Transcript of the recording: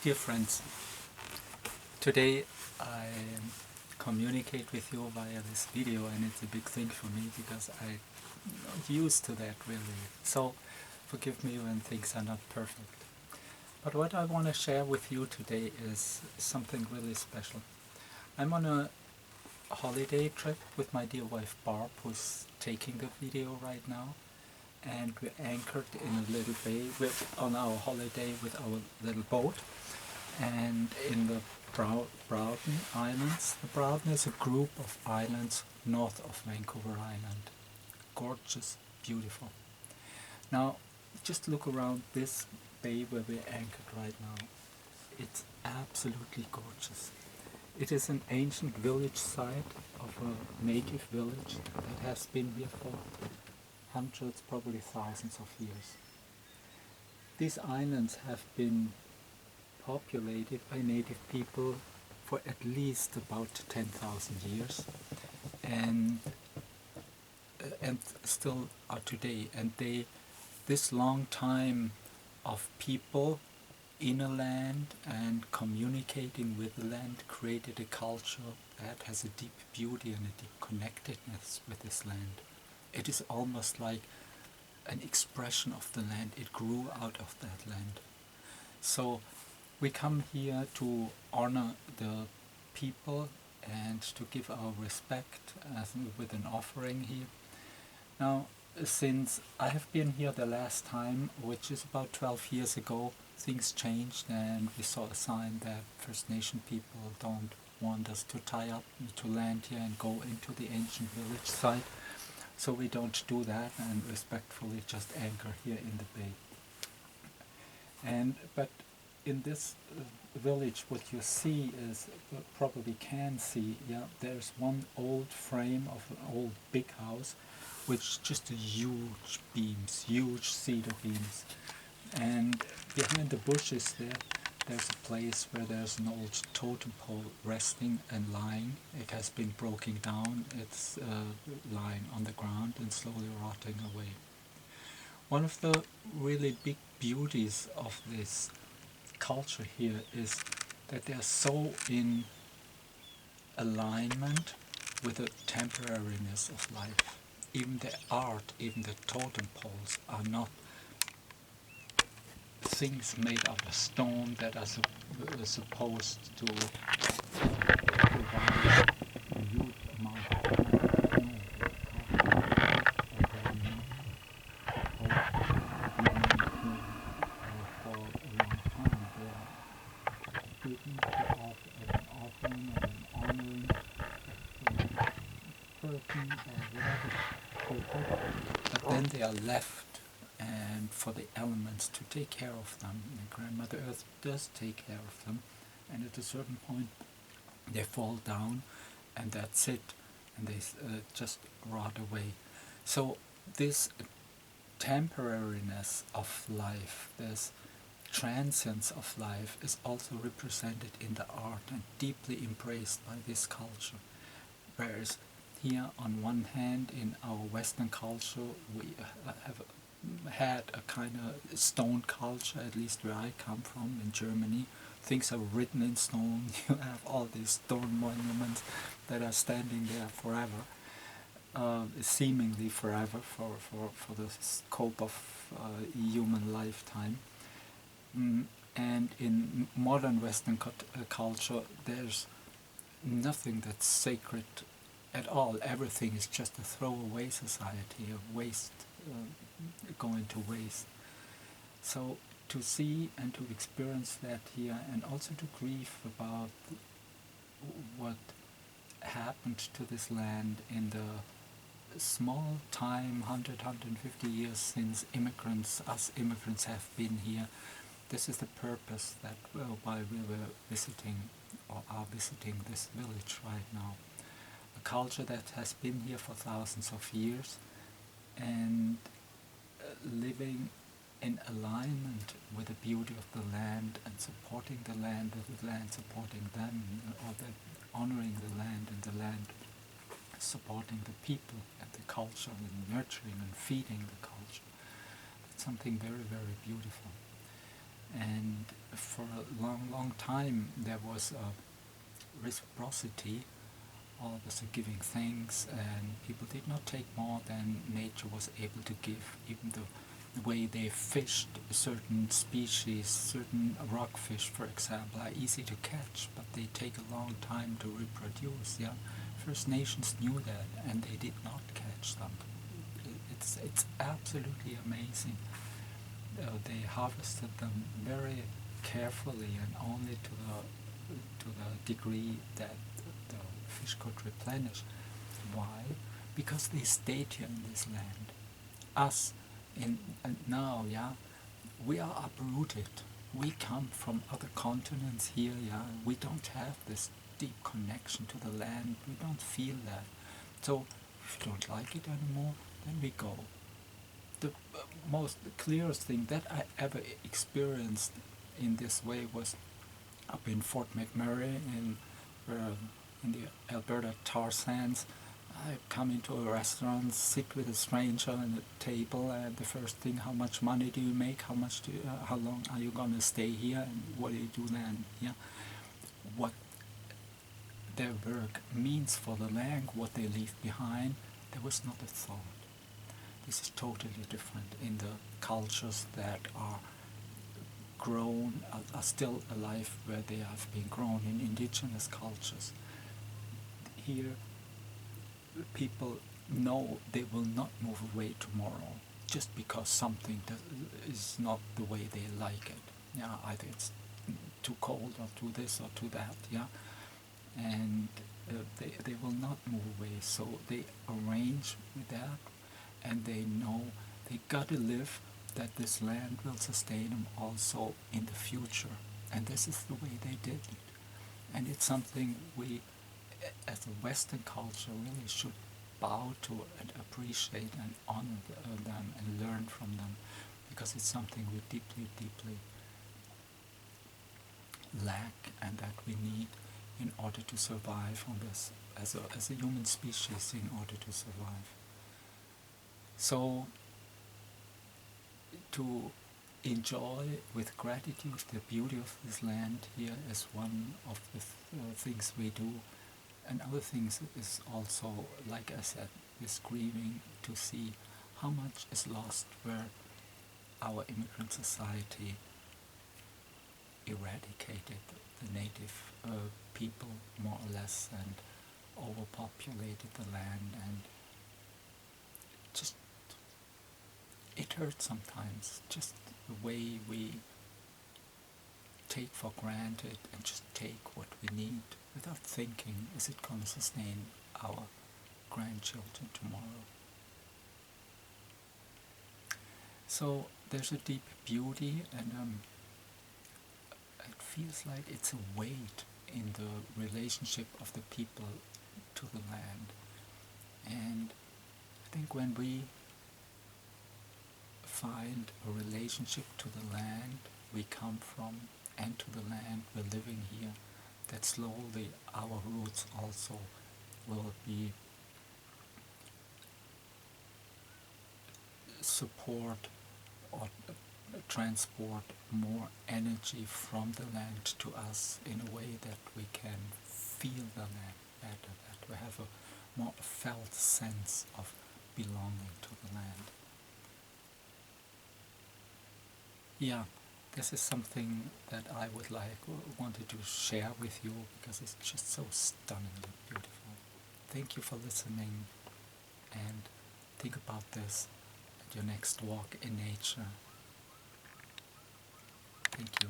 Dear friends, today I communicate with you via this video, and it's a big thing for me because I'm not used to that really. So forgive me when things are not perfect. But what I want to share with you today is something really special. I'm on a holiday trip with my dear wife Barb, who's taking the video right now. And we're anchored in a little bay on our holiday with our little boat. And in the Broughton Islands. The Broughton is a group of islands north of Vancouver Island. Gorgeous, beautiful. Now, just look around this bay where we're anchored right now. It's absolutely gorgeous. It is an ancient village site of a native village that has been here for hundreds, probably thousands of years. These islands have been populated by native people for at least about 10,000 years, and still are today. And this long time of people in a land and communicating with the land created a culture that has a deep beauty and a deep connectedness with this land. It is almost like an expression of the land. It grew out of that land. So we come here to honor the people and to give our respect with an offering here. Now, since I have been here the last time, which is about 12 years ago, things changed, and we saw a sign that First Nation people don't want us to tie up to land here and go into the ancient village site. So we don't do that and respectfully just anchor here in the bay. But in this village, what you see is, probably can see, there's one old frame of an old big house, which just a huge beams, huge cedar beams. And behind the bushes there's a place where there's an old totem pole resting and lying. It has been broken down. It's lying on the ground and slowly rotting away. One of the really big beauties of this culture here is that they are so in alignment with the temporariness of life. Even the art, even the totem poles are not things made out of stone that are supposed to provide a huge amount of but then they are left and for the elements to take care of them. And Grandmother Earth does take care of them, and at a certain point they fall down and that's it, and they just rot away. So this temporariness of life, this transience of life, is also represented in the art and deeply embraced by this culture. Whereas here on one hand in our Western culture we have had a kind of stone culture, at least where I come from in Germany. Things are written in stone. You have all these stone monuments that are standing there forever, seemingly forever for the scope of human lifetime. And in modern Western culture there's nothing that's sacred at all. Everything is just a throwaway society, a waste, going to waste. So to see and to experience that here, and also to grieve about what happened to this land in the small time, 150 years since us immigrants have been here. This is the purpose that why we were visiting, or are visiting, this village right now. A culture that has been here for thousands of years, and living in alignment with the beauty of the land and supporting the land supporting them, or honoring the land and the land supporting the people and the culture, and nurturing and feeding the culture. It's something very, very beautiful. And for a long time there was a reciprocity, always giving thanks, and people did not take more than nature was able to give. Even the way they fished certain species, certain rockfish, for example, are easy to catch, but they take a long time to reproduce. Yeah, First Nations knew that, and they did not catch them. It's absolutely amazing. They harvested them very carefully and only to the degree that the fish could replenish. Why? Because they stayed here in this land. Us, and now, yeah, we are uprooted. We come from other continents here, yeah. We don't have this deep connection to the land. We don't feel that. So if you don't like it anymore, then we go. The most clearest thing that I ever experienced in this way was up in Fort McMurray in the Alberta tar sands. I come into a restaurant, sit with a stranger at a table, and the first thing, how much money do you make? How long are you gonna stay here? And what do you do then? Yeah, what their work means for the land, what they leave behind, there was not a thought. This is totally different in the cultures that are grown, are still alive where they have been grown, in indigenous cultures. Here, people know they will not move away tomorrow just because something is not the way they like it. Yeah, either it's too cold or too this or too that. Yeah, and they will not move away. So they arrange with that, and they know they gotta live, that this land will sustain them also in the future. And this is the way they did it. And it's something we, as a Western culture, really should bow to and appreciate and honor them and learn from them, because it's something we deeply, deeply lack and that we need in order to survive on this as a human species, in order to survive. So to enjoy with gratitude the beauty of this land here is one of the things we do. And other things is also, like I said, this grieving to see how much is lost where our immigrant society eradicated the native people more or less and overpopulated the land, and just it hurts sometimes, just the way we take for granted and just take what we need without thinking, is it going to sustain our grandchildren tomorrow? So there's a deep beauty, and it feels like it's a weight in the relationship of the people to the land. And I think when we find a relationship to the land we come from and to the land we're living here, that slowly our roots also will be support or transport more energy from the land to us in a way that we can feel the land better, that we have a more felt sense of belonging to the land. Yeah, this is something that I wanted to share with you, because it's just so stunningly beautiful. Thank you for listening, and think about this at your next walk in nature. Thank you.